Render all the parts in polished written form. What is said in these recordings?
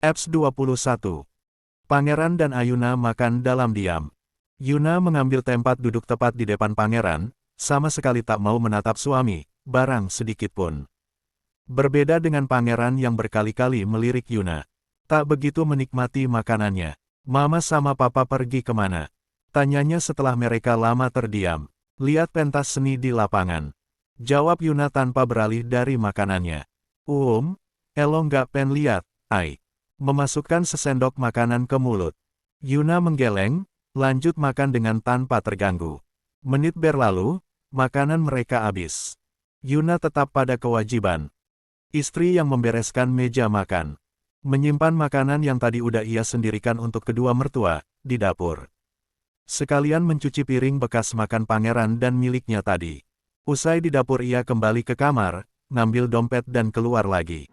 Apps 21. Pangeran dan Ayuna makan dalam diam. Yuna mengambil tempat duduk tepat di depan pangeran, sama sekali tak mau menatap suami, barang sedikit pun. Berbeda dengan pangeran yang berkali-kali melirik Yuna. Tak begitu menikmati makanannya. Mama sama papa pergi kemana? Tanyanya setelah mereka lama terdiam. Lihat pentas seni di lapangan. Jawab Yuna tanpa beralih dari makanannya. Elo nggak pen lihat, ai. Memasukkan sesendok makanan ke mulut. Yuna menggeleng, lanjut makan dengan tanpa terganggu. Menit berlalu, makanan mereka habis. Yuna tetap pada kewajiban. Istri yang membereskan meja makan. Menyimpan makanan yang tadi udah ia sendirikan untuk kedua mertua, di dapur. Sekalian mencuci piring bekas makan pangeran dan miliknya tadi. Usai di dapur ia kembali ke kamar, ngambil dompet dan keluar lagi.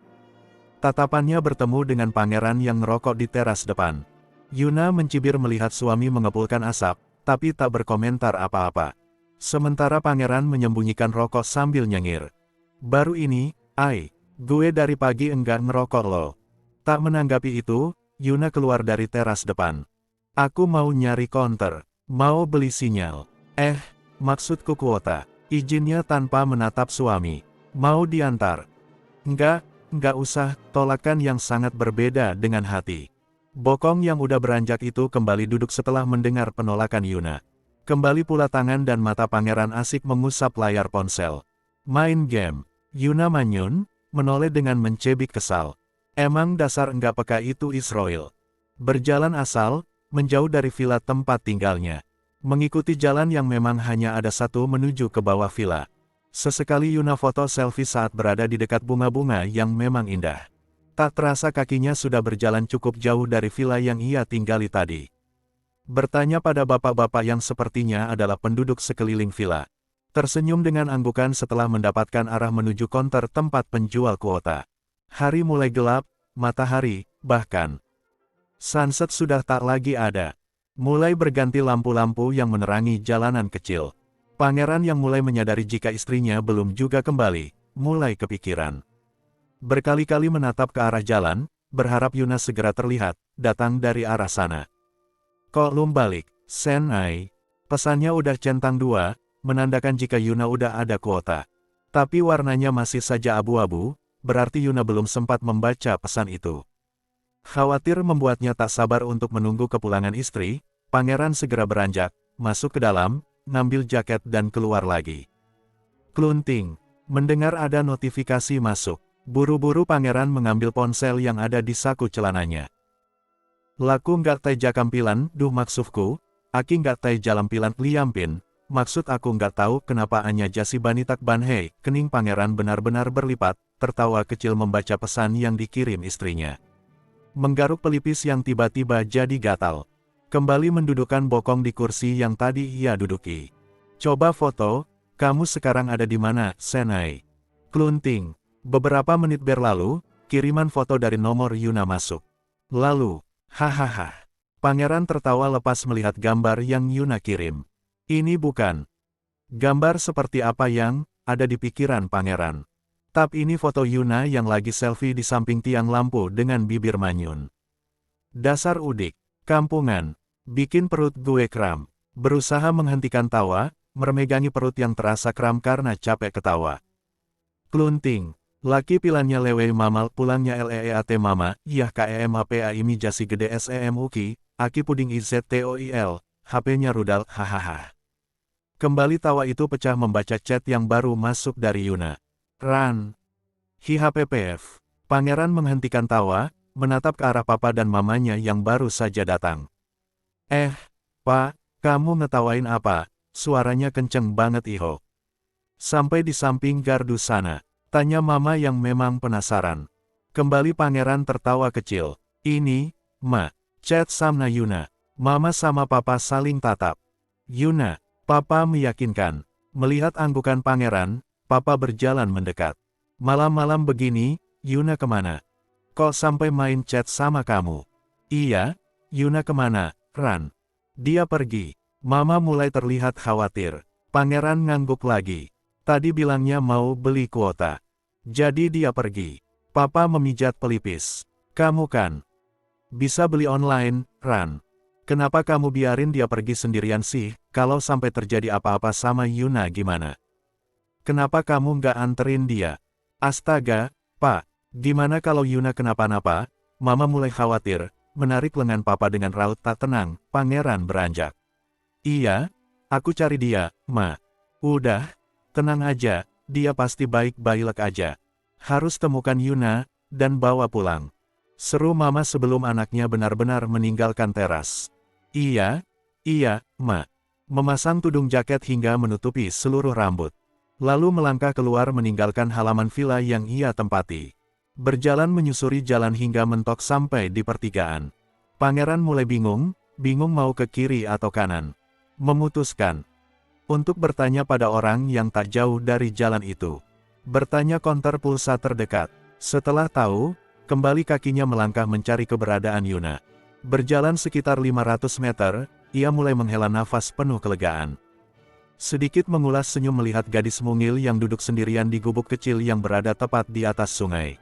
Tatapannya bertemu dengan pangeran yang ngerokok di teras depan. Yuna mencibir melihat suami mengepulkan asap, tapi tak berkomentar apa-apa. Sementara pangeran menyembunyikan rokok sambil nyengir. Baru ini, gue dari pagi enggak ngerokok loh. Tak menanggapi itu, Yuna keluar dari teras depan. Aku mau nyari counter, mau beli sinyal. Maksudku kuota. Izinnya tanpa menatap suami. Mau diantar? Enggak usah, tolakan yang sangat berbeda dengan hati. Bokong yang udah beranjak itu kembali duduk setelah mendengar penolakan Yuna. Kembali pula tangan dan mata pangeran asik mengusap layar ponsel. Main game. Yuna manyun, menoleh dengan mencebik kesal. Emang dasar enggak peka itu Israel. Berjalan asal, menjauh dari villa tempat tinggalnya. Mengikuti jalan yang memang hanya ada satu menuju ke bawah villa. Sesekali Yuna foto selfie saat berada di dekat bunga-bunga yang memang indah. Tak terasa kakinya sudah berjalan cukup jauh dari villa yang ia tinggali tadi. Bertanya pada bapak-bapak yang sepertinya adalah penduduk sekeliling villa. Tersenyum dengan anggukan setelah mendapatkan arah menuju konter tempat penjual kuota. Hari mulai gelap, matahari, bahkan sunset sudah tak lagi ada. Mulai berganti lampu-lampu yang menerangi jalanan kecil. Pangeran yang mulai menyadari jika istrinya belum juga kembali, mulai kepikiran. Berkali-kali menatap ke arah jalan, berharap Yuna segera terlihat, datang dari arah sana. Kok belum balik, Senai? Pesannya udah centang 2, menandakan jika Yuna udah ada kuota. Tapi warnanya masih saja abu-abu, berarti Yuna belum sempat membaca pesan itu. Khawatir membuatnya tak sabar untuk menunggu kepulangan istri, pangeran segera beranjak, masuk ke dalam, ngambil jaket dan keluar lagi. Klunting, mendengar ada notifikasi masuk. Buru-buru pangeran mengambil ponsel yang ada di saku celananya. Laku nggak tai jakampilan, duh maksudku, aki nggak tai jalampilan liampin, maksud aku nggak tahu kenapa hanya jasi banitak banhei, kening pangeran benar-benar berlipat, tertawa kecil membaca pesan yang dikirim istrinya. Menggaruk pelipis yang tiba-tiba jadi gatal. Kembali mendudukkan bokong di kursi yang tadi ia duduki. Coba foto, kamu sekarang ada di mana, Senai? Klunting. Beberapa menit berlalu, kiriman foto dari nomor Yuna masuk. Lalu, hahaha. Pangeran tertawa lepas melihat gambar yang Yuna kirim. Ini bukan gambar seperti apa yang ada di pikiran pangeran. Tapi ini foto Yuna yang lagi selfie di samping tiang lampu dengan bibir manyun. Dasar udik, kampungan, bikin perut gue kram. Berusaha menghentikan tawa, memegangi perut yang terasa kram karena capek ketawa. Klunting, laki pilannya lewe mamal pulangnya leeat mama, yah kemapa imi jasi gede semuki, aki puding iztoil, HP-nya rudal, hahaha. Kembali tawa itu pecah membaca chat yang baru masuk dari Yuna. Ran. HPPF. Pangeran menghentikan tawa, menatap ke arah papa dan mamanya yang baru saja datang. Pak, kamu ngetawain apa? Suaranya kenceng banget iho. Sampai di samping gardu sana. Tanya mama yang memang penasaran. Kembali pangeran tertawa kecil. Ini, ma, chat sama Yuna. Mama sama papa saling tatap. Yuna, papa meyakinkan. Melihat anggukan pangeran, papa berjalan mendekat. Malam-malam begini, Yuna kemana? Kok sampai main chat sama kamu? Iya, Yuna kemana, Ran? Dia pergi. Mama mulai terlihat khawatir. Pangeran ngangguk lagi. Tadi bilangnya mau beli kuota. Jadi dia pergi. Papa memijat pelipis. Kamu kan Bisa beli online, Ran. Kenapa kamu biarin dia pergi sendirian sih? Kalau sampai terjadi apa-apa sama Yuna gimana? Kenapa kamu nggak anterin dia? Astaga, Pak. Gimana kalau Yuna kenapa-napa? Mama mulai khawatir, menarik lengan papa dengan raut tak tenang. Pangeran beranjak. Iya, aku cari dia, Ma. Udah, tenang aja, dia pasti baik-baik aja. Harus temukan Yuna, dan bawa pulang. Seru mama sebelum anaknya benar-benar meninggalkan teras. Iya, Ma. Memasang tudung jaket hingga menutupi seluruh rambut. Lalu melangkah keluar meninggalkan halaman villa yang ia tempati. Berjalan menyusuri jalan hingga mentok sampai di pertigaan. Pangeran mulai bingung mau ke kiri atau kanan. Memutuskan untuk bertanya pada orang yang tak jauh dari jalan itu. Bertanya konter pulsa terdekat. Setelah tahu, kembali kakinya melangkah mencari keberadaan Yuna. Berjalan sekitar 500 meter, ia mulai menghela nafas penuh kelegaan. Sedikit mengulas senyum melihat gadis mungil yang duduk sendirian di gubuk kecil yang berada tepat di atas sungai.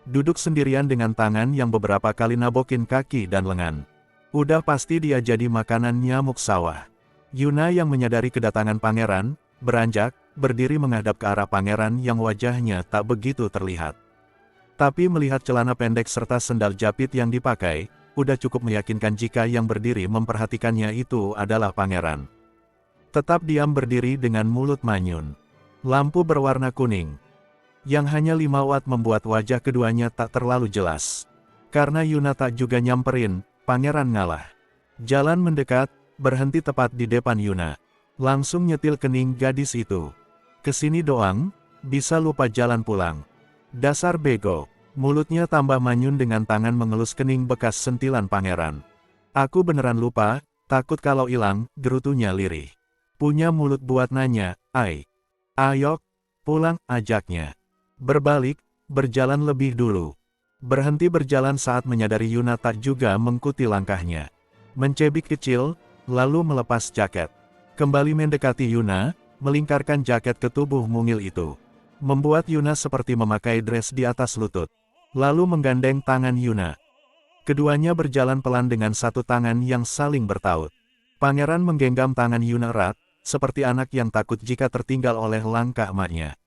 Duduk sendirian dengan tangan yang beberapa kali nabokin kaki dan lengan. Udah pasti dia jadi makanan nyamuk sawah. Yuna yang menyadari kedatangan pangeran, beranjak, berdiri menghadap ke arah pangeran yang wajahnya tak begitu terlihat. Tapi melihat celana pendek serta sendal japit yang dipakai, udah cukup meyakinkan jika yang berdiri memperhatikannya itu adalah pangeran. Tetap diam berdiri dengan mulut manyun. Lampu berwarna kuning, yang hanya 5 watt membuat wajah keduanya tak terlalu jelas. Karena Yuna tak juga nyamperin, pangeran ngalah. Jalan mendekat, berhenti tepat di depan Yuna. Langsung nyetil kening gadis itu. Kesini doang, bisa lupa jalan pulang. Dasar bego. Mulutnya tambah manyun dengan tangan mengelus kening bekas sentilan pangeran. Aku beneran lupa, takut kalau hilang, gerutunya lirih. Punya mulut buat nanya, Ayo, pulang, ajaknya. Berbalik, berjalan lebih dulu. Berhenti berjalan saat menyadari Yuna tak juga mengikuti langkahnya. Mencebik kecil, lalu melepas jaket. Kembali mendekati Yuna, melingkarkan jaket ke tubuh mungil itu. Membuat Yuna seperti memakai dress di atas lutut. Lalu menggandeng tangan Yuna. Keduanya berjalan pelan dengan satu tangan yang saling bertaut. Pangeran menggenggam tangan Yuna erat, seperti anak yang takut jika tertinggal oleh langkah emaknya.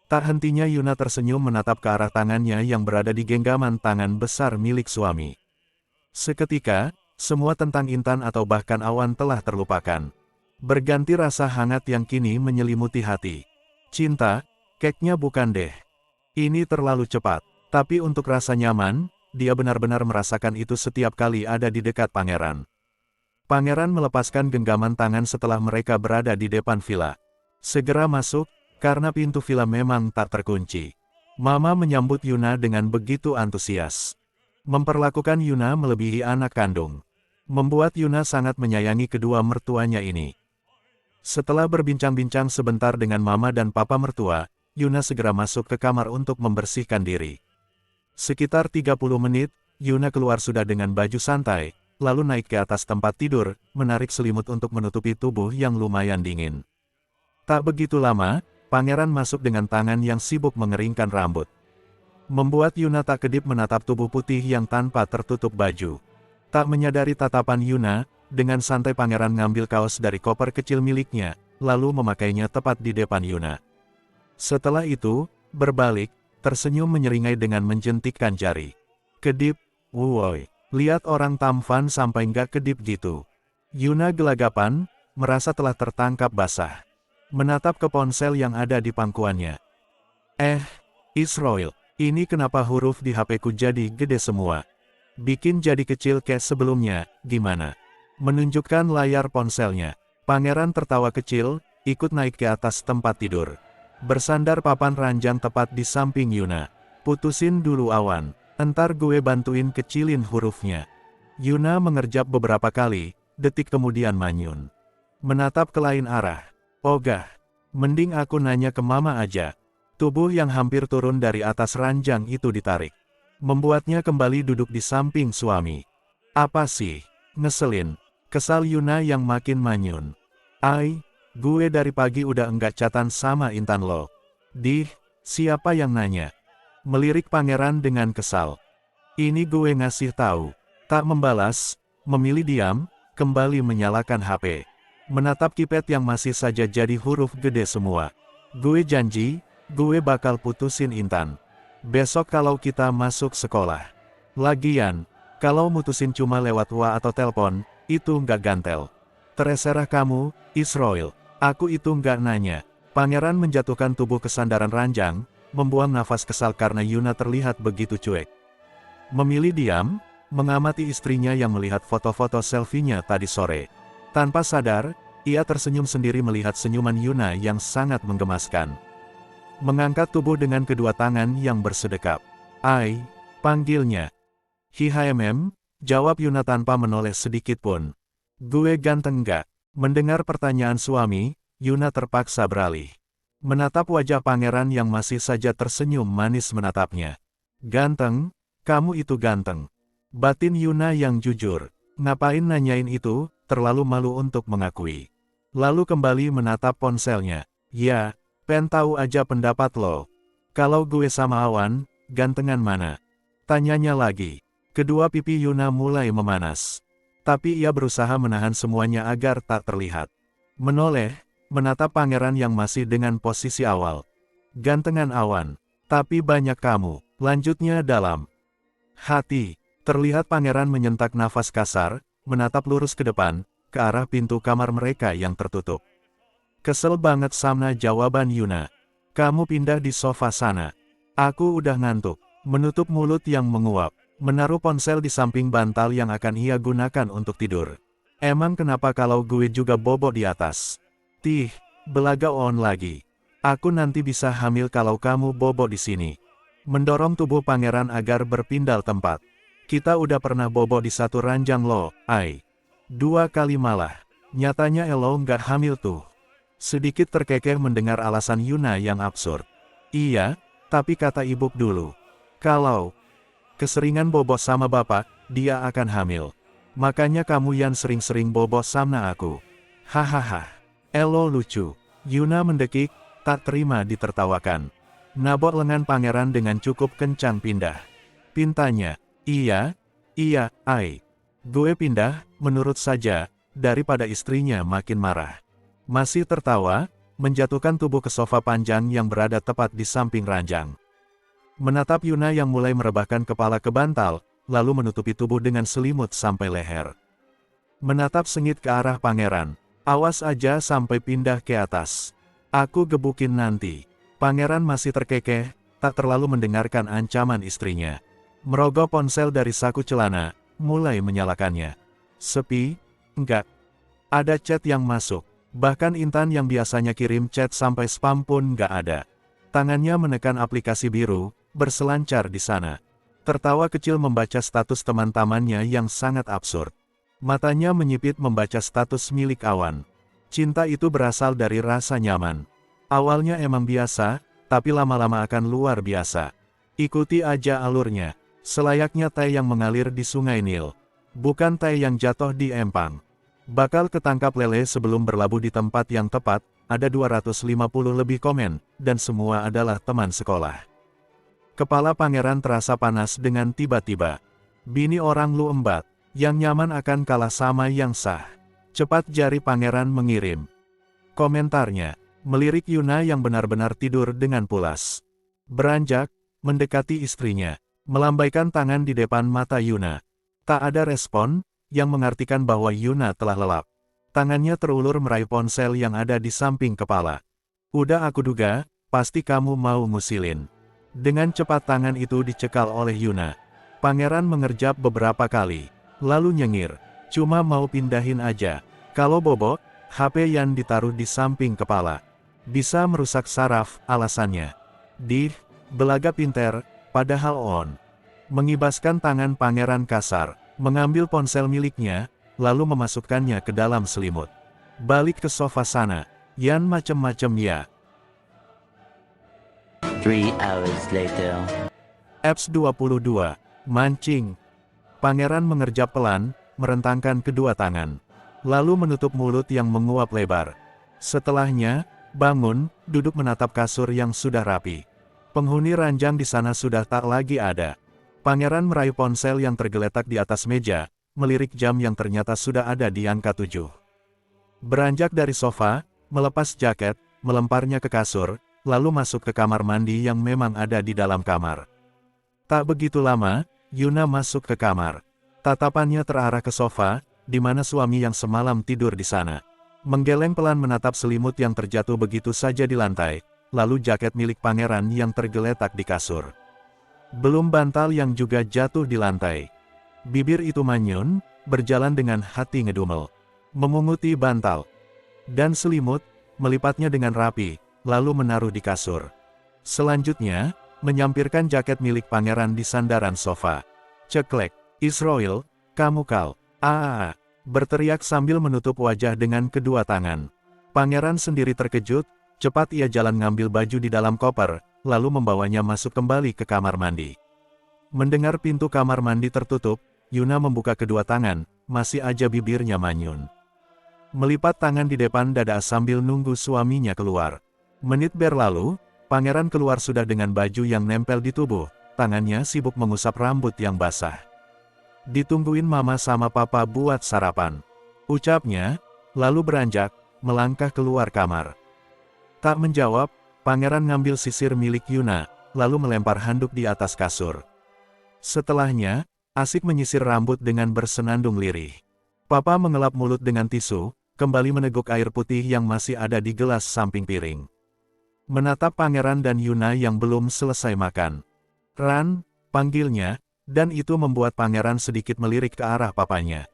Tak hentinya Yuna tersenyum menatap ke arah tangannya yang berada di genggaman tangan besar milik suami. Seketika, semua tentang Intan atau bahkan Awan telah terlupakan. Berganti rasa hangat yang kini menyelimuti hati. Cinta, keknya bukan deh. Ini terlalu cepat. Tapi untuk rasa nyaman, dia benar-benar merasakan itu setiap kali ada di dekat pangeran. Pangeran melepaskan genggaman tangan setelah mereka berada di depan villa. Segera masuk, karena pintu villa memang tak terkunci. Mama menyambut Yuna dengan begitu antusias. Memperlakukan Yuna melebihi anak kandung. Membuat Yuna sangat menyayangi kedua mertuanya ini. Setelah berbincang-bincang sebentar dengan mama dan papa mertua, Yuna segera masuk ke kamar untuk membersihkan diri. Sekitar 30 menit, Yuna keluar sudah dengan baju santai, lalu naik ke atas tempat tidur, menarik selimut untuk menutupi tubuh yang lumayan dingin. Tak begitu lama, pangeran masuk dengan tangan yang sibuk mengeringkan rambut. Membuat Yuna tak kedip menatap tubuh putih yang tanpa tertutup baju. Tak menyadari tatapan Yuna, dengan santai pangeran ngambil kaos dari koper kecil miliknya, lalu memakainya tepat di depan Yuna. Setelah itu, berbalik, tersenyum menyeringai dengan menjentikkan jari. Kedip, woi, lihat orang tampan sampai nggak kedip gitu. Yuna gelagapan, merasa telah tertangkap basah. Menatap ke ponsel yang ada di pangkuannya. Israel, ini kenapa huruf di HP-ku jadi gede semua? Bikin jadi kecil kayak sebelumnya, gimana? Menunjukkan layar ponselnya. Pangeran tertawa kecil, ikut naik ke atas tempat tidur. Bersandar papan ranjang tepat di samping Yuna. Putusin dulu Awan, entar gue bantuin kecilin hurufnya. Yuna mengerjap beberapa kali, detik kemudian manyun. Menatap ke lain arah. Ogah, mending aku nanya ke mama aja. Tubuh yang hampir turun dari atas ranjang itu ditarik. Membuatnya kembali duduk di samping suami. Apa sih? Ngeselin. Kesal Yuna yang makin manyun. Gue dari pagi udah enggak chatan sama Intan lo. Siapa yang nanya? Melirik pangeran dengan kesal. Ini gue ngasih tahu. Tak membalas, memilih diam, kembali menyalakan HP. Menatap keypad yang masih saja jadi huruf gede semua. Gue janji, gue bakal putusin Intan. Besok kalau kita masuk sekolah. Lagian, kalau mutusin cuma lewat WA atau telepon, itu nggak gantel. Terserah kamu, Israel. Aku itu nggak nanya. Pangeran menjatuhkan tubuh ke sandaran ranjang, membuang nafas kesal karena Yuna terlihat begitu cuek. Memilih diam, mengamati istrinya yang melihat foto-foto selfie-nya tadi sore. Tanpa sadar, ia tersenyum sendiri melihat senyuman Yuna yang sangat menggemaskan. Mengangkat tubuh dengan kedua tangan yang bersedekap. "Ai," panggilnya. "Hi-HMM," jawab Yuna tanpa menoleh sedikit pun. "Gue ganteng nggak?" Mendengar pertanyaan suami, Yuna terpaksa beralih. Menatap wajah pangeran yang masih saja tersenyum manis menatapnya. "Ganteng? Kamu itu ganteng." Batin Yuna yang jujur. Ngapain nanyain itu, terlalu malu untuk mengakui. Lalu kembali menatap ponselnya. "Ya, pengen tahu aja pendapat lo. Kalau gue sama Awan, gantengan mana?" Tanyanya lagi. Kedua pipi Yuna mulai memanas. Tapi ia berusaha menahan semuanya agar tak terlihat. Menoleh, menatap pangeran yang masih dengan posisi awal. "Gantengan Awan. Tapi banyak kamu." Lanjutnya dalam hati. Terlihat pangeran menyentak nafas kasar, menatap lurus ke depan, ke arah pintu kamar mereka yang tertutup. "Kesel banget sama jawaban Yuna. Kamu pindah di sofa sana. Aku udah ngantuk." Menutup mulut yang menguap, menaruh ponsel di samping bantal yang akan ia gunakan untuk tidur. "Emang kenapa kalau gue juga bobo di atas?" "Tih, belaga on lagi. Aku nanti bisa hamil kalau kamu bobo di sini." Mendorong tubuh pangeran agar berpindah tempat. "Kita udah pernah bobo di satu ranjang lo, Ai. 2 kali malah. Nyatanya elo nggak hamil tuh." Sedikit terkekeh mendengar alasan Yuna yang absurd. "Iya, tapi kata ibu dulu. Kalau keseringan bobo sama bapak, dia akan hamil. Makanya kamu yang sering-sering bobo sama aku." "Hahaha. Elo lucu." Yuna mendekik, tak terima ditertawakan. Nabok lengan pangeran dengan cukup kencang pindah. Pintanya. Iya, Ai. Gue pindah, menurut saja, daripada istrinya makin marah. Masih tertawa, menjatuhkan tubuh ke sofa panjang yang berada tepat di samping ranjang. Menatap Yuna yang mulai merebahkan kepala ke bantal, lalu menutupi tubuh dengan selimut sampai leher. Menatap sengit ke arah pangeran. "Awas aja sampai pindah ke atas. Aku gebukin nanti." Pangeran masih terkekeh, tak terlalu mendengarkan ancaman istrinya. Merogoh ponsel dari saku celana, mulai menyalakannya. Sepi, enggak. Ada chat yang masuk. Bahkan Intan yang biasanya kirim chat sampai spam pun enggak ada. Tangannya menekan aplikasi biru, berselancar di sana. Tertawa kecil membaca status teman-temannya yang sangat absurd. Matanya menyipit membaca status milik Awan. Cinta itu berasal dari rasa nyaman. Awalnya emang biasa, tapi lama-lama akan luar biasa. Ikuti aja alurnya. Selayaknya teh yang mengalir di Sungai Nil. Bukan teh yang jatuh di empang. Bakal ketangkap lele sebelum berlabuh di tempat yang tepat, ada 250 lebih komen, dan semua adalah teman sekolah. Kepala pangeran terasa panas dengan tiba-tiba. Bini orang lu embat, yang nyaman akan kalah sama yang sah. Cepat jari pangeran mengirim komentarnya. Melirik Yuna yang benar-benar tidur dengan pulas. Beranjak, mendekati istrinya. Melambaikan tangan di depan mata Yuna. Tak ada respon, yang mengartikan bahwa Yuna telah lelap. Tangannya terulur meraih ponsel yang ada di samping kepala. "Udah aku duga, pasti kamu mau ngusilin." Dengan cepat tangan itu dicekal oleh Yuna. Pangeran mengerjap beberapa kali, lalu nyengir. "Cuma mau pindahin aja. Kalau bobo, HP yang ditaruh di samping kepala. Bisa merusak saraf," alasannya. Belaga pinter, padahal on." Mengibaskan tangan pangeran kasar, mengambil ponsel miliknya, lalu memasukkannya ke dalam selimut. "Balik ke sofa sana. Yan macem-macem ya." 3 hours later. Apps 22. Mancing. Pangeran mengerjap pelan, merentangkan kedua tangan. Lalu menutup mulut yang menguap lebar. Setelahnya, bangun, duduk menatap kasur yang sudah rapi. Penghuni ranjang di sana sudah tak lagi ada. Pangeran meraih ponsel yang tergeletak di atas meja, melirik jam yang ternyata sudah ada di angka 7. Beranjak dari sofa, melepas jaket, melemparnya ke kasur, lalu masuk ke kamar mandi yang memang ada di dalam kamar. Tak begitu lama, Yuna masuk ke kamar. Tatapannya terarah ke sofa, di mana suami yang semalam tidur di sana. Menggeleng pelan menatap selimut yang terjatuh begitu saja di lantai, lalu jaket milik pangeran yang tergeletak di kasur. Belum bantal yang juga jatuh di lantai. Bibir itu manyun, berjalan dengan hati ngedumel. Memunguti bantal dan selimut, melipatnya dengan rapi, lalu menaruh di kasur. Selanjutnya, menyampirkan jaket milik pangeran di sandaran sofa. Ceklek, Israel, kamu kal. Berteriak sambil menutup wajah dengan kedua tangan. Pangeran sendiri terkejut, cepat ia jalan ngambil baju di dalam koper, lalu membawanya masuk kembali ke kamar mandi. Mendengar pintu kamar mandi tertutup, Yuna membuka kedua tangan, masih aja bibirnya manyun. Melipat tangan di depan dada sambil nunggu suaminya keluar. Menit berlalu, pangeran keluar sudah dengan baju yang nempel di tubuh, tangannya sibuk mengusap rambut yang basah. Ditungguin mama sama papa buat sarapan, ucapnya, lalu beranjak, melangkah keluar kamar. Tak menjawab, pangeran ngambil sisir milik Yuna, lalu melempar handuk di atas kasur. Setelahnya, asik menyisir rambut dengan bersenandung lirih. Papa mengelap mulut dengan tisu, kembali meneguk air putih yang masih ada di gelas samping piring. Menatap pangeran dan Yuna yang belum selesai makan. Ran, panggilnya, dan itu membuat pangeran sedikit melirik ke arah papanya.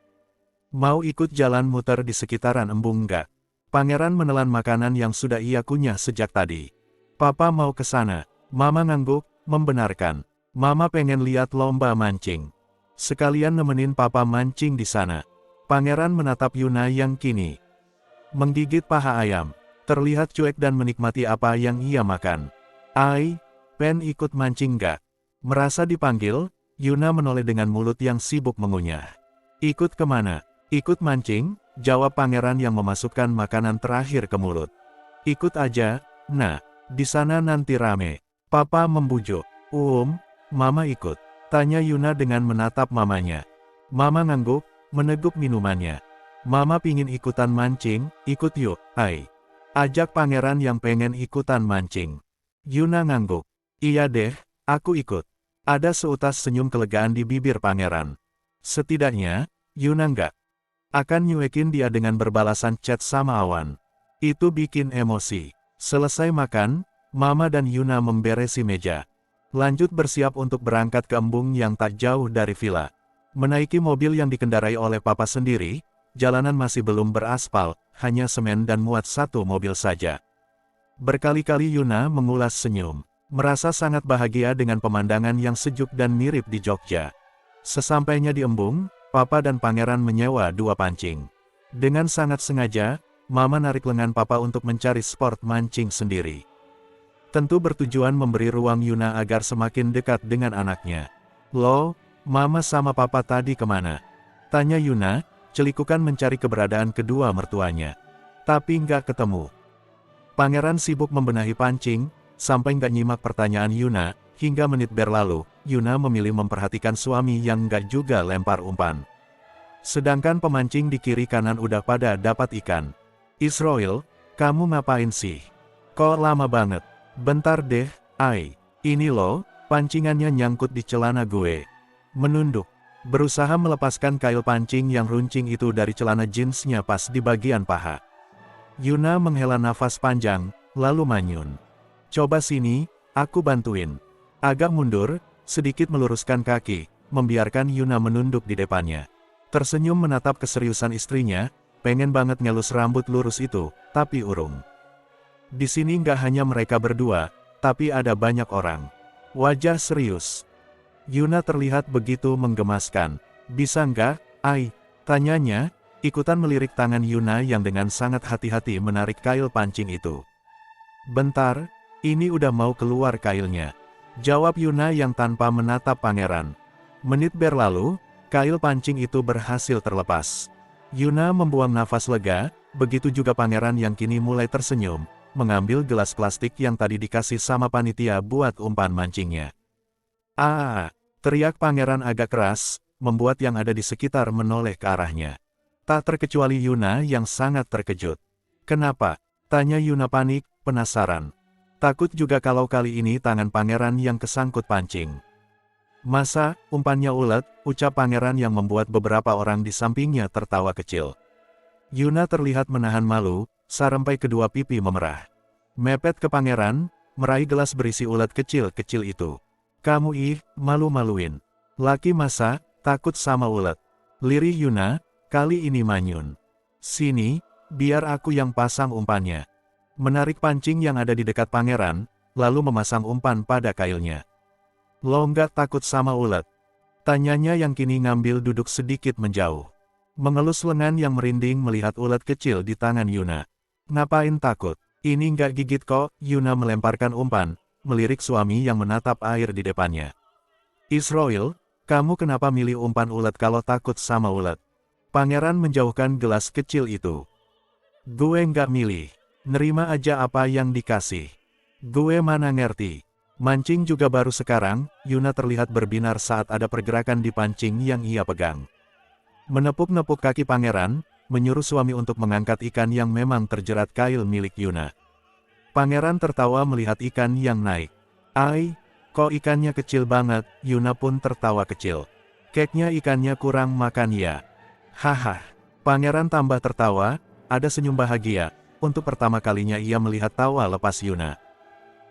Mau ikut jalan muter di sekitaran embung enggak? Pangeran menelan makanan yang sudah ia kunyah sejak tadi. Papa mau ke sana. Mama ngangguk, membenarkan. Mama pengen lihat lomba mancing. Sekalian nemenin papa mancing di sana. Pangeran menatap Yuna yang kini menggigit paha ayam. Terlihat cuek dan menikmati apa yang ia makan. Pen ikut mancing enggak? Merasa dipanggil, Yuna menoleh dengan mulut yang sibuk mengunyah. Ikut kemana? Ikut mancing, jawab pangeran yang memasukkan makanan terakhir ke mulut. Ikut aja, nah, di sana nanti rame. Papa membujuk. Mama ikut. Tanya Yuna dengan menatap mamanya. Mama ngangguk, meneguk minumannya. Mama pingin ikutan mancing, ikut yuk, ajak pangeran yang pengen ikutan mancing. Yuna ngangguk. Iya deh, aku ikut. Ada seutas senyum kelegaan di bibir pangeran. Setidaknya, Yuna nggak akan nyuekin dia dengan berbalasan chat sama awan. Itu bikin emosi. Selesai makan, Mama dan Yuna memberesi meja. Lanjut bersiap untuk berangkat ke embung yang tak jauh dari villa. Menaiki mobil yang dikendarai oleh papa sendiri, jalanan masih belum beraspal, hanya semen dan muat satu mobil saja. Berkali-kali Yuna mengulas senyum. Merasa sangat bahagia dengan pemandangan yang sejuk dan mirip di Jogja. Sesampainya di embung, papa dan pangeran menyewa 2 pancing. Dengan sangat sengaja, Mama narik lengan papa untuk mencari sport mancing sendiri. Tentu bertujuan memberi ruang Yuna agar semakin dekat dengan anaknya. Loh, Mama sama papa tadi kemana? Tanya Yuna, celikukan mencari keberadaan kedua mertuanya. Tapi nggak ketemu. Pangeran sibuk membenahi pancing, sampai nggak nyimak pertanyaan Yuna, hingga menit berlalu, Yuna memilih memperhatikan suami yang nggak juga lempar umpan. Sedangkan pemancing di kiri kanan udah pada dapat ikan. Israel, kamu ngapain sih? Kok lama banget? Bentar deh, ini loh, pancingannya nyangkut di celana gue. Menunduk, berusaha melepaskan kail pancing yang runcing itu dari celana jeansnya pas di bagian paha. Yuna menghela nafas panjang, lalu manyun. Coba sini, aku bantuin. Agak mundur, sedikit meluruskan kaki, membiarkan Yuna menunduk di depannya. Tersenyum menatap keseriusan istrinya, pengen banget ngelus rambut lurus itu, tapi urung. Di sini nggak hanya mereka berdua, tapi ada banyak orang. Wajah serius. Yuna terlihat begitu menggemaskan. Bisa nggak, tanyanya, ikutan melirik tangan Yuna yang dengan sangat hati-hati menarik kail pancing itu. Bentar, ini udah mau keluar kailnya. Jawab Yuna yang tanpa menatap pangeran. Menit berlalu, kail pancing itu berhasil terlepas. Yuna membuang nafas lega, begitu juga pangeran yang kini mulai tersenyum, mengambil gelas plastik yang tadi dikasih sama panitia buat umpan mancingnya. Teriak pangeran agak keras, membuat yang ada di sekitar menoleh ke arahnya. Tak terkecuali Yuna yang sangat terkejut. Kenapa? Tanya Yuna panik, penasaran. Takut juga kalau kali ini tangan pangeran yang kesangkut pancing. Masa, umpannya ulet, ucap pangeran yang membuat beberapa orang di sampingnya tertawa kecil. Yuna terlihat menahan malu, sampai kedua pipi memerah. Mepet ke pangeran, meraih gelas berisi ulet kecil-kecil itu. Kamu malu-maluin. Laki masa, takut sama ulet. Lirih Yuna, kali ini manyun. Sini, biar aku yang pasang umpannya. Menarik pancing yang ada di dekat pangeran, lalu memasang umpan pada kailnya. Lo nggak takut sama ulet? Tanyanya yang kini ngambil duduk sedikit menjauh. Mengelus lengan yang merinding melihat ulet kecil di tangan Yuna. Ngapain takut? Ini nggak gigit kok, Yuna melemparkan umpan, melirik suami yang menatap air di depannya. Israel, kamu kenapa milih umpan ulet kalau takut sama ulet? Pangeran menjauhkan gelas kecil itu. Gue nggak milih. Nerima aja apa yang dikasih. Gue mana ngerti. Mancing juga baru sekarang, Yuna terlihat berbinar saat ada pergerakan di pancing yang ia pegang. Menepuk-nepuk kaki pangeran, menyuruh suami untuk mengangkat ikan yang memang terjerat kail milik Yuna. Pangeran tertawa melihat ikan yang naik. Ai, kok ikannya kecil banget, Yuna pun tertawa kecil. Keknya ikannya kurang makan ya. Haha. Pangeran tambah tertawa, ada senyum bahagia. Untuk pertama kalinya ia melihat tawa lepas Yuna.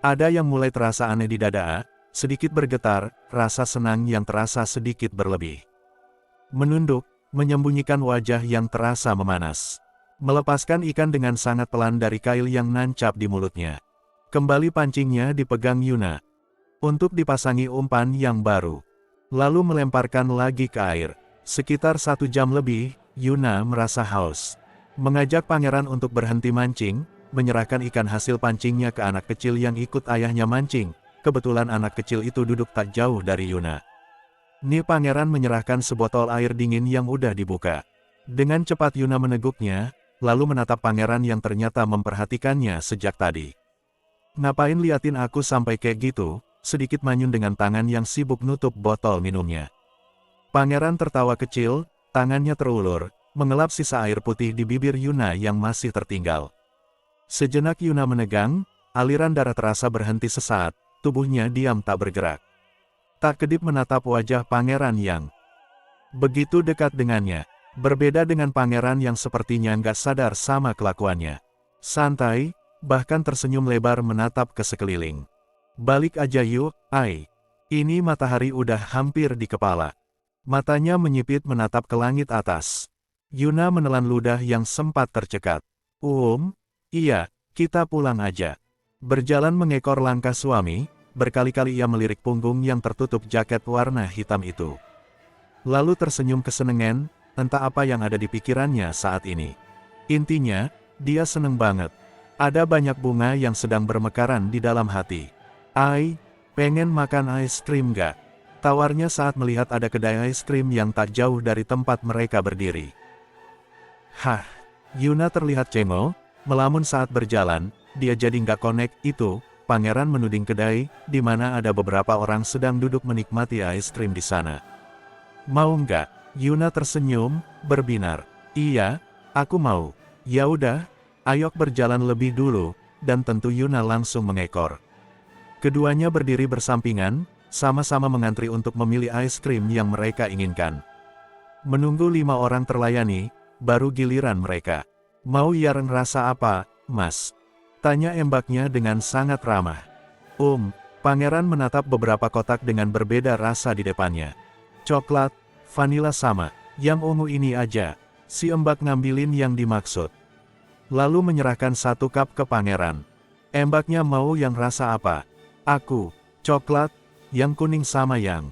Ada yang mulai terasa aneh di dada, sedikit bergetar, rasa senang yang terasa sedikit berlebih. Menunduk, menyembunyikan wajah yang terasa memanas. Melepaskan ikan dengan sangat pelan dari kail yang nancap di mulutnya. Kembali pancingnya dipegang Yuna. Untuk dipasangi umpan yang baru. Lalu melemparkan lagi ke air. Sekitar 1 jam lebih, Yuna merasa haus. Mengajak pangeran untuk berhenti mancing, menyerahkan ikan hasil pancingnya ke anak kecil yang ikut ayahnya mancing. Kebetulan anak kecil itu duduk tak jauh dari Yuna. Pangeran menyerahkan sebotol air dingin yang udah dibuka. Dengan cepat Yuna meneguknya, lalu menatap pangeran yang ternyata memperhatikannya sejak tadi. Ngapain liatin aku sampai kayak gitu? Sedikit manyun dengan tangan yang sibuk nutup botol minumnya. Pangeran tertawa kecil, tangannya terulur, mengelap sisa air putih di bibir Yuna yang masih tertinggal. Sejenak Yuna menegang, aliran darah terasa berhenti sesaat, tubuhnya diam tak bergerak. Tak kedip menatap wajah pangeran yang begitu dekat dengannya. Berbeda dengan pangeran yang sepertinya nggak sadar sama kelakuannya. Santai, bahkan tersenyum lebar menatap ke sekeliling. Balik aja yuk, Ai. Ini matahari udah hampir di kepala. Matanya menyipit menatap ke langit atas. Yuna menelan ludah yang sempat tercekat. Iya, kita pulang aja. Berjalan mengekor langkah suami, berkali-kali ia melirik punggung yang tertutup jaket warna hitam itu. Lalu tersenyum kesenengan, entah apa yang ada di pikirannya saat ini. Intinya, dia seneng banget. Ada banyak bunga yang sedang bermekaran di dalam hati. Ai, pengen makan es krim gak? Tawarnya saat melihat ada kedai es krim yang tak jauh dari tempat mereka berdiri. Hah, Yuna terlihat cengol, melamun saat berjalan, dia jadi nggak connect itu, pangeran menuding kedai, di mana ada beberapa orang sedang duduk menikmati es krim di sana. Mau nggak? Yuna tersenyum, berbinar. Iya, aku mau. Ya udah, ayo berjalan lebih dulu, dan tentu Yuna langsung mengekor. Keduanya berdiri bersampingan, sama-sama mengantri untuk memilih es krim yang mereka inginkan. Menunggu 5 orang terlayani, baru giliran mereka. Mau yang rasa apa, Mas? Tanya embaknya dengan sangat ramah. Pangeran menatap beberapa kotak dengan berbeda rasa di depannya. Coklat, vanila sama, yang ungu ini aja. Si embak ngambilin yang dimaksud. Lalu menyerahkan 1 cup ke pangeran. Embaknya mau yang rasa apa? Aku, coklat, yang kuning sama yang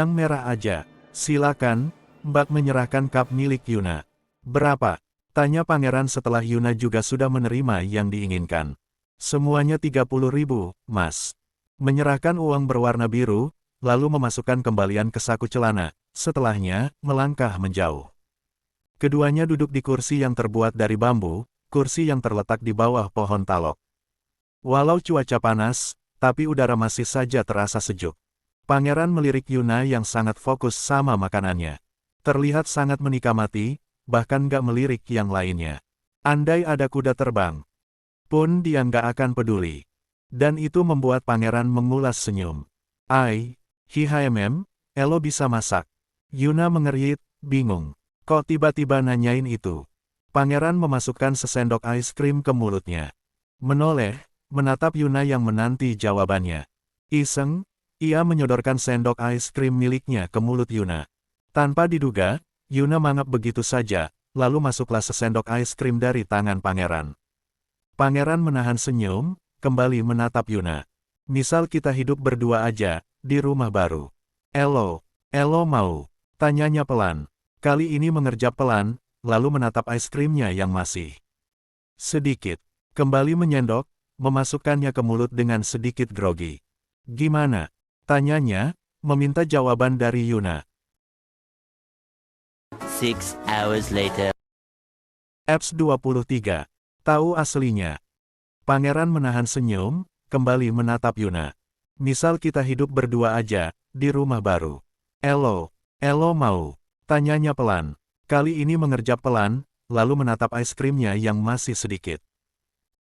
merah aja. Silakan, Mbak menyerahkan cup milik Yuna. Berapa? Tanya pangeran setelah Yuna juga sudah menerima yang diinginkan. Semuanya 30.000, Mas. Menyerahkan uang berwarna biru, lalu memasukkan kembalian ke saku celana, setelahnya, melangkah menjauh. Keduanya duduk di kursi yang terbuat dari bambu, kursi yang terletak di bawah pohon talok. Walau cuaca panas, tapi udara masih saja terasa sejuk. Pangeran melirik Yuna yang sangat fokus sama makanannya. Terlihat sangat menikmati, bahkan gak melirik yang lainnya. Andai ada kuda terbang pun dia nggak akan peduli. Dan itu membuat pangeran mengulas senyum. Elo bisa masak. Yuna mengerit, bingung. Kok tiba-tiba nanyain itu? Pangeran memasukkan sesendok es krim ke mulutnya. Menoleh, menatap Yuna yang menanti jawabannya. Iseng, ia menyodorkan sendok es krim miliknya ke mulut Yuna. Tanpa diduga, Yuna mangap begitu saja, lalu masuklah sesendok es krim dari tangan pangeran. Pangeran menahan senyum, kembali menatap Yuna. Misal kita hidup berdua aja, di rumah baru. Elo mau? Tanyanya pelan. Kali ini mengerjap pelan, lalu menatap es krimnya yang masih sedikit. Kembali menyendok, memasukkannya ke mulut dengan sedikit grogi. Gimana? Tanyanya, meminta jawaban dari Yuna. 6 hours later. Apps 23. Tahu aslinya. Pangeran menahan senyum, kembali menatap Yuna. Misal kita hidup berdua aja, di rumah baru. Elo mau? Tanyanya pelan. Kali ini mengerjap pelan, lalu menatap es krimnya yang masih sedikit.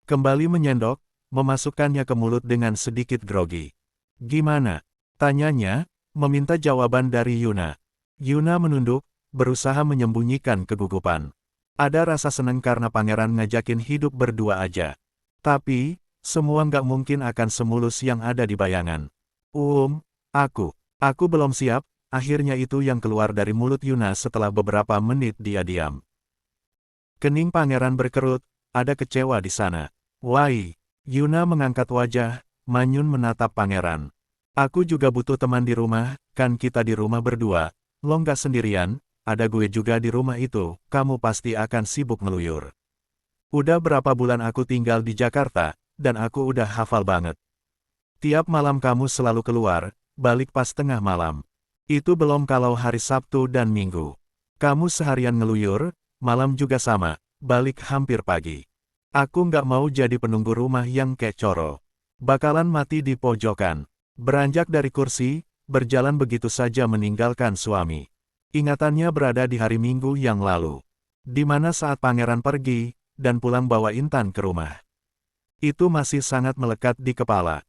Kembali menyendok, memasukkannya ke mulut dengan sedikit grogi. Gimana? Tanyanya, meminta jawaban dari Yuna. Yuna menunduk, berusaha menyembunyikan kegugupan. Ada rasa senang karena pangeran ngajakin hidup berdua aja. Tapi, semua nggak mungkin akan semulus yang ada di bayangan. Aku belum siap, akhirnya itu yang keluar dari mulut Yuna setelah beberapa menit dia diam. Kening pangeran berkerut, ada kecewa di sana. Wai, Yuna mengangkat wajah, manyun menatap pangeran. Aku juga butuh teman di rumah, kan kita di rumah berdua, lo nggak sendirian. Ada gue juga di rumah itu, kamu pasti akan sibuk ngeluyur. Udah berapa bulan aku tinggal di Jakarta, dan aku udah hafal banget. Tiap malam kamu selalu keluar, balik pas tengah malam. Itu belum kalau hari Sabtu dan Minggu. Kamu seharian ngeluyur, malam juga sama, balik hampir pagi. Aku nggak mau jadi penunggu rumah yang kayak Coro. Bakalan mati di pojokan. Beranjak dari kursi, berjalan begitu saja meninggalkan suami. Ingatannya berada di hari Minggu yang lalu. Di mana saat pangeran pergi, dan pulang bawa Intan ke rumah. Itu masih sangat melekat di kepala.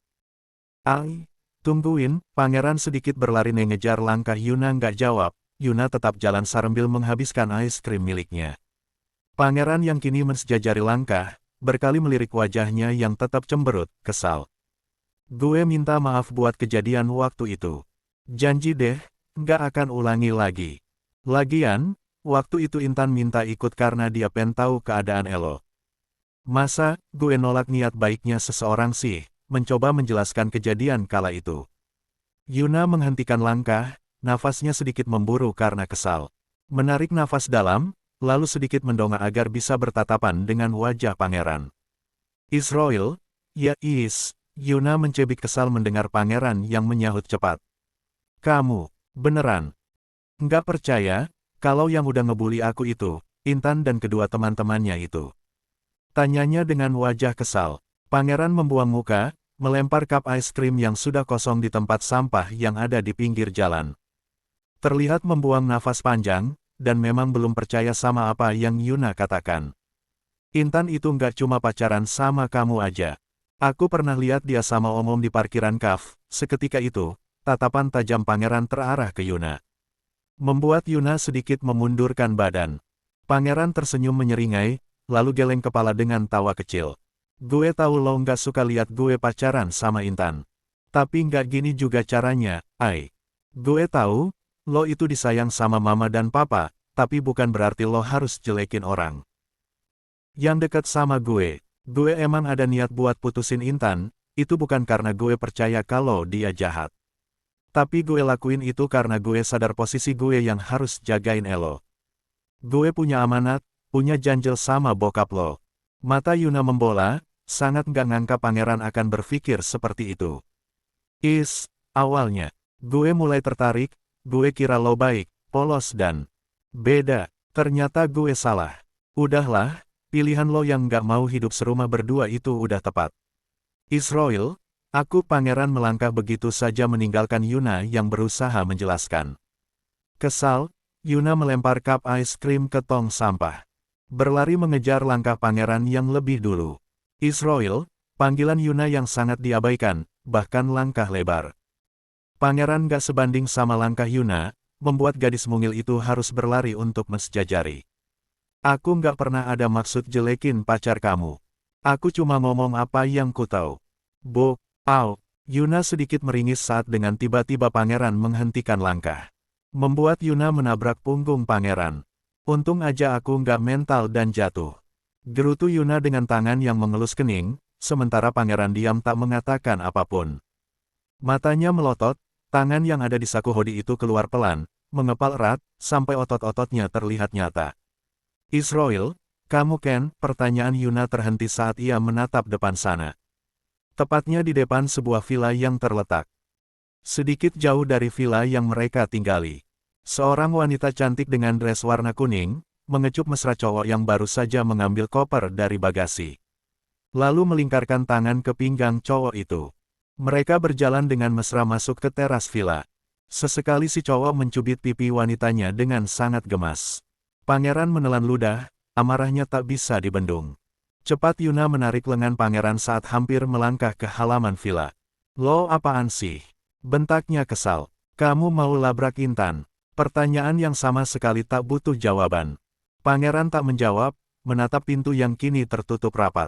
Tungguin, pangeran sedikit berlari mengejar langkah Yuna nggak jawab, Yuna tetap jalan sambil menghabiskan es krim miliknya. Pangeran yang kini mensejajari langkah, berkali melirik wajahnya yang tetap cemberut, kesal. Gue minta maaf buat kejadian waktu itu. Janji deh, nggak akan ulangi lagi. Lagian, waktu itu Intan minta ikut karena dia pengen tahu keadaan Elo. Masa, gue nolak niat baiknya seseorang sih, mencoba menjelaskan kejadian kala itu. Yuna menghentikan langkah, nafasnya sedikit memburu karena kesal. Menarik nafas dalam, lalu sedikit mendongak agar bisa bertatapan dengan wajah pangeran. Israel? Ya is, Yuna mencebik kesal mendengar pangeran yang menyahut cepat. Kamu, beneran? Nggak percaya, kalau yang udah ngebully aku itu, Intan dan kedua teman-temannya itu. Tanyanya dengan wajah kesal. Pangeran membuang muka, melempar cup es krim yang sudah kosong di tempat sampah yang ada di pinggir jalan. Terlihat membuang nafas panjang, dan memang belum percaya sama apa yang Yuna katakan. Intan itu nggak cuma pacaran sama kamu aja. Aku pernah lihat dia sama Om-Om di parkiran kaf. Seketika itu, tatapan tajam pangeran terarah ke Yuna. Membuat Yuna sedikit memundurkan badan. Pangeran tersenyum menyeringai, lalu geleng kepala dengan tawa kecil. Gue tahu lo nggak suka lihat gue pacaran sama Intan. Tapi nggak gini juga caranya, Ai. Gue tahu, lo itu disayang sama mama dan papa, tapi bukan berarti lo harus jelekin orang yang dekat sama gue emang ada niat buat putusin Intan, itu bukan karena gue percaya kalau dia jahat. Tapi gue lakuin itu karena gue sadar posisi gue yang harus jagain Elo. Gue punya amanat, punya janjel sama bokap lo. Mata Yuna membola, sangat nggak ngangka pangeran akan berpikir seperti itu. Awalnya, gue mulai tertarik, gue kira lo baik, polos dan beda. Ternyata gue salah. Udahlah, pilihan lo yang nggak mau hidup serumah berdua itu udah tepat. Israel, Aku pangeran melangkah begitu saja meninggalkan Yuna yang berusaha menjelaskan. Kesal, Yuna melempar cup ice cream ke tong sampah. Berlari mengejar langkah pangeran yang lebih dulu. Israel, panggilan Yuna yang sangat diabaikan, bahkan langkah lebar. Pangeran gak sebanding sama langkah Yuna, membuat gadis mungil itu harus berlari untuk mensjajari. Aku gak pernah ada maksud jelekin pacar kamu. Aku cuma ngomong apa yang ku tahu. Bo, au, Yuna sedikit meringis saat dengan tiba-tiba pangeran menghentikan langkah. Membuat Yuna menabrak punggung pangeran. Untung aja aku nggak mental dan jatuh. Gerutu Yuna dengan tangan yang mengelus kening, sementara pangeran diam tak mengatakan apapun. Matanya melotot, tangan yang ada di saku hoodie itu keluar pelan, mengepal erat, sampai otot-ototnya terlihat nyata. Israel, kamu Ken? Pertanyaan Yuna terhenti saat ia menatap depan sana. Tepatnya di depan sebuah villa yang terletak sedikit jauh dari villa yang mereka tinggali. Seorang wanita cantik dengan dress warna kuning, mengecup mesra cowok yang baru saja mengambil koper dari bagasi. Lalu melingkarkan tangan ke pinggang cowok itu. Mereka berjalan dengan mesra masuk ke teras villa. Sesekali si cowok mencubit pipi wanitanya dengan sangat gemas. Pangeran menelan ludah, amarahnya tak bisa dibendung. Cepat Yuna menarik lengan pangeran saat hampir melangkah ke halaman villa. Lo apaan sih? Bentaknya kesal. Kamu mau labrak Intan? Pertanyaan yang sama sekali tak butuh jawaban. Pangeran tak menjawab, menatap pintu yang kini tertutup rapat.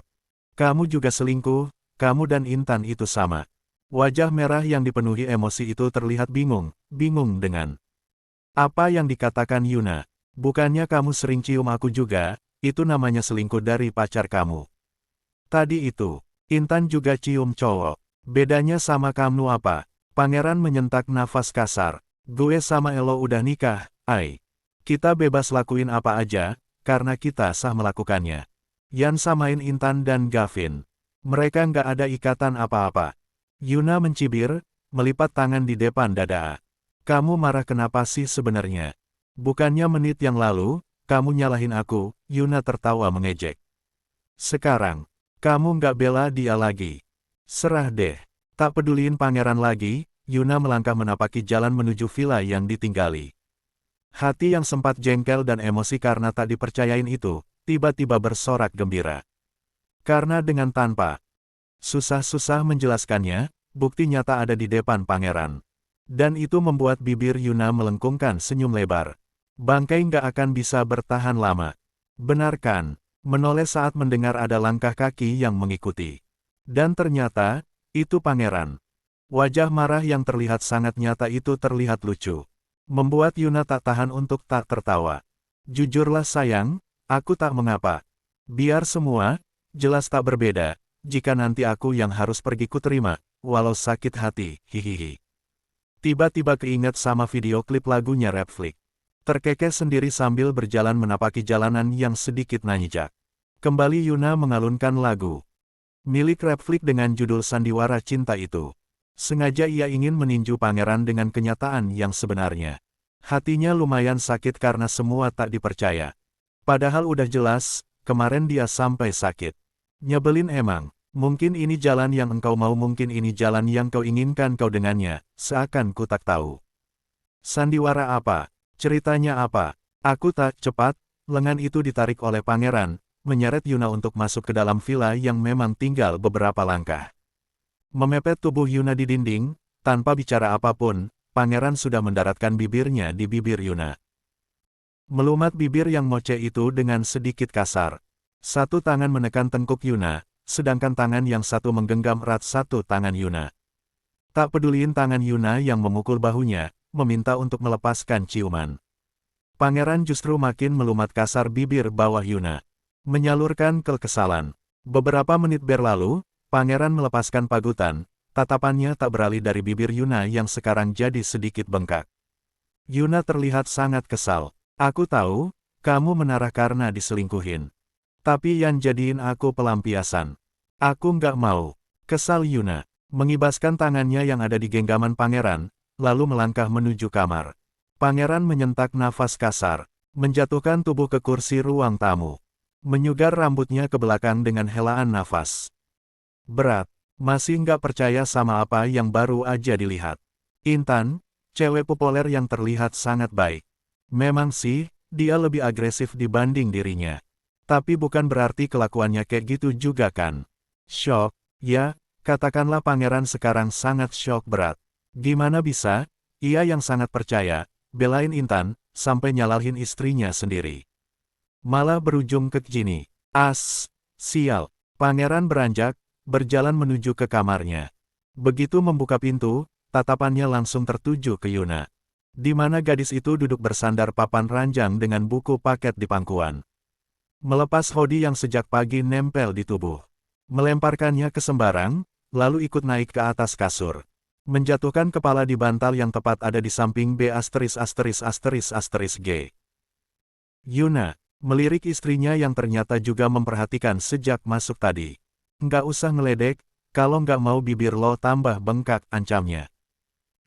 Kamu juga selingkuh, kamu dan Intan itu sama. Wajah merah yang dipenuhi emosi itu terlihat bingung dengan apa yang dikatakan Yuna. Bukannya kamu sering cium aku juga, itu namanya selingkuh dari pacar kamu. Tadi itu, Intan juga cium cowok. Bedanya sama kamu apa? Pangeran menyentak nafas kasar. Gue sama Elo udah nikah, ay. Kita bebas lakuin apa aja, karena kita sah melakukannya. Yan samain Intan dan Gavin. Mereka nggak ada ikatan apa-apa. Yuna mencibir, melipat tangan di depan dada. Kamu marah kenapa sih sebenarnya? Bukannya menit yang lalu, kamu nyalahin aku, Yuna tertawa mengejek. Sekarang, kamu nggak bela dia lagi. Serah deh. Tak peduliin pangeran lagi, Yuna melangkah menapaki jalan menuju villa yang ditinggali. Hati yang sempat jengkel dan emosi karena tak dipercayain itu, tiba-tiba bersorak gembira. Karena dengan tanpa susah-susah menjelaskannya, bukti nyata ada di depan pangeran. Dan itu membuat bibir Yuna melengkungkan senyum lebar. Bangkai nggak akan bisa bertahan lama. Benarkan, menoleh saat mendengar ada langkah kaki yang mengikuti. Dan ternyata, itu pangeran. Wajah marah yang terlihat sangat nyata itu terlihat lucu. Membuat Yuna tak tahan untuk tak tertawa. Jujurlah sayang, aku tak mengapa. Biar semua, jelas tak berbeda, jika nanti aku yang harus pergi kuterima, walau sakit hati, hihihi. Tiba-tiba keinget sama video klip lagunya Rapflick. Terkekeh sendiri sambil berjalan menapaki jalanan yang sedikit nanjak. Kembali Yuna mengalunkan lagu milik Rapflick dengan judul Sandiwara Cinta itu. Sengaja ia ingin meninju pangeran dengan kenyataan yang sebenarnya. Hatinya lumayan sakit karena semua tak dipercaya. Padahal udah jelas, kemarin dia sampai sakit. Nyebelin emang, mungkin ini jalan yang engkau mau, mungkin ini jalan yang kau inginkan kau dengannya, seakan ku tak tahu. Sandiwara apa? Ceritanya apa? Aku tak cepat, lengan itu ditarik oleh pangeran, menyeret Yuna untuk masuk ke dalam villa yang memang tinggal beberapa langkah. Memepet tubuh Yuna di dinding, tanpa bicara apapun, pangeran sudah mendaratkan bibirnya di bibir Yuna. Melumat bibir yang moce itu dengan sedikit kasar. Satu tangan menekan tengkuk Yuna, sedangkan tangan yang satu menggenggam erat satu tangan Yuna. Tak peduliin tangan Yuna yang memukul bahunya, meminta untuk melepaskan ciuman. Pangeran justru makin melumat kasar bibir bawah Yuna. Menyalurkan kekesalan. Beberapa menit berlalu, pangeran melepaskan pagutan, tatapannya tak beralih dari bibir Yuna yang sekarang jadi sedikit bengkak. Yuna terlihat sangat kesal. Aku tahu, kamu menarah karena diselingkuhin. Tapi yang jadiin aku pelampiasan. Aku nggak mau. Kesal Yuna, mengibaskan tangannya yang ada di genggaman pangeran, lalu melangkah menuju kamar. Pangeran menyentak nafas kasar, menjatuhkan tubuh ke kursi ruang tamu. Menyugar rambutnya ke belakang dengan helaan nafas berat. Masih nggak percaya sama apa yang baru aja dilihat. Intan, cewek populer yang terlihat sangat baik. Memang sih, dia lebih agresif dibanding dirinya. Tapi bukan berarti kelakuannya kayak gitu juga kan. Shock, ya, katakanlah pangeran sekarang sangat shock berat. Gimana bisa, ia yang sangat percaya, belain Intan, sampai nyalahin istrinya sendiri. Malah berujung ke Gini. Sial. Pangeran beranjak, berjalan menuju ke kamarnya. Begitu membuka pintu, tatapannya langsung tertuju ke Yuna. Di mana gadis itu duduk bersandar papan ranjang dengan buku paket di pangkuan. Melepas hoodie yang sejak pagi nempel di tubuh. Melemparkannya ke sembarang, lalu ikut naik ke atas kasur. Menjatuhkan kepala di bantal yang tepat ada di samping B********G. Yuna, melirik istrinya yang ternyata juga memperhatikan sejak masuk tadi. Nggak usah ngeledek, kalau nggak mau bibir lo tambah bengkak, ancamnya.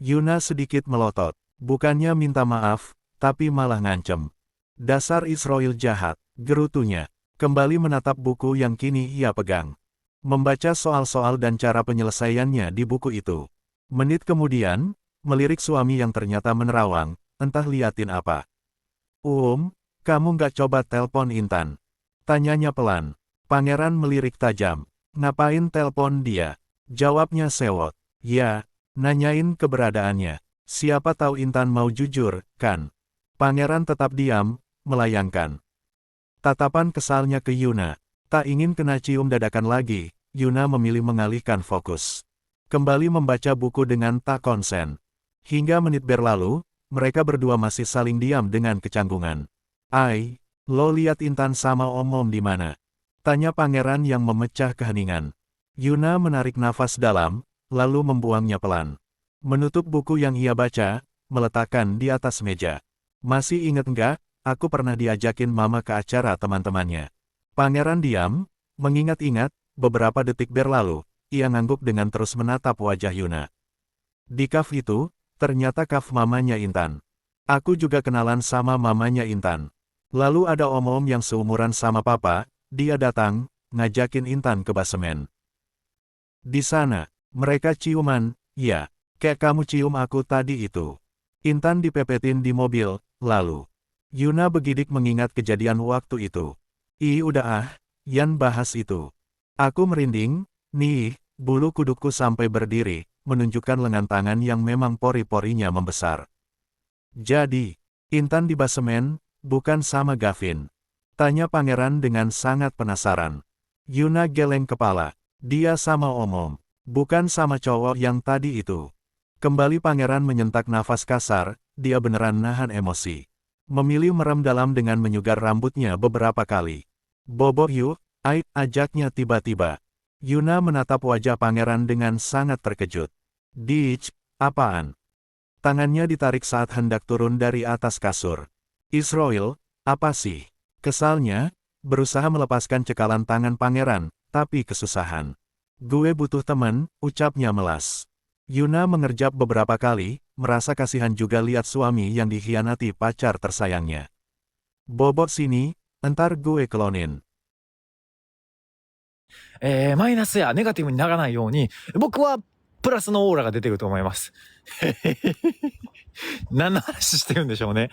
Yuna sedikit melotot, bukannya minta maaf, tapi malah ngancem. Dasar Israel jahat, gerutunya. Kembali menatap buku yang kini ia pegang. Membaca soal-soal dan cara penyelesaiannya di buku itu. Menit kemudian, melirik suami yang ternyata menerawang, entah liatin apa. Kamu nggak coba telpon Intan? Tanyanya pelan. Pangeran melirik tajam. Ngapain telpon dia? Jawabnya sewot. Ya, nanyain keberadaannya. Siapa tahu Intan mau jujur, kan? Pangeran tetap diam, melayangkan. Tatapan kesalnya ke Yuna. Tak ingin kena cium dadakan lagi, Yuna memilih mengalihkan fokus. Kembali membaca buku dengan tak konsen. Hingga menit berlalu, mereka berdua masih saling diam dengan kecanggungan. Lo lihat Intan sama Om di mana? Tanya pangeran yang memecah keheningan. Yuna menarik nafas dalam, lalu membuangnya pelan. Menutup buku yang ia baca, meletakkan di atas meja. Masih inget nggak, aku pernah diajakin mama ke acara teman-temannya. Pangeran diam, mengingat-ingat, beberapa detik berlalu, ia ngangguk dengan terus menatap wajah Yuna. Di kaf itu, ternyata kaf mamanya Intan. Aku juga kenalan sama mamanya Intan. Lalu ada om-om yang seumuran sama papa, dia datang, ngajakin Intan ke basemen. Di sana, mereka ciuman, ya, kayak kamu cium aku tadi itu. Intan dipepetin di mobil, lalu. Yuna begidik mengingat kejadian waktu itu. Udah Yan bahas itu. Aku merinding, nih, bulu kudukku sampai berdiri, menunjukkan lengan tangan yang memang pori-porinya membesar. Jadi, Intan di basemen, bukan sama Gavin? Tanya pangeran dengan sangat penasaran. Yuna geleng kepala. Dia sama Om, bukan sama cowok yang tadi itu. Kembali pangeran menyentak nafas kasar, dia beneran nahan emosi. Memilih merem dalam dengan menyugar rambutnya beberapa kali. Bobo yuk, ajaknya tiba-tiba. Yuna menatap wajah pangeran dengan sangat terkejut. Apaan? Tangannya ditarik saat hendak turun dari atas kasur. Israel, apa sih? Kesalnya, berusaha melepaskan cekalan tangan pangeran, tapi kesusahan. Gue butuh teman, ucapnya melas. Yuna mengerjap beberapa kali, merasa kasihan juga lihat suami yang dikhianati pacar tersayangnya. Bobot sini, entar gue klonin. マイナスやネガティブにならないように、僕はプラスのオーラが出てると思います。何の話してるんでしょうね。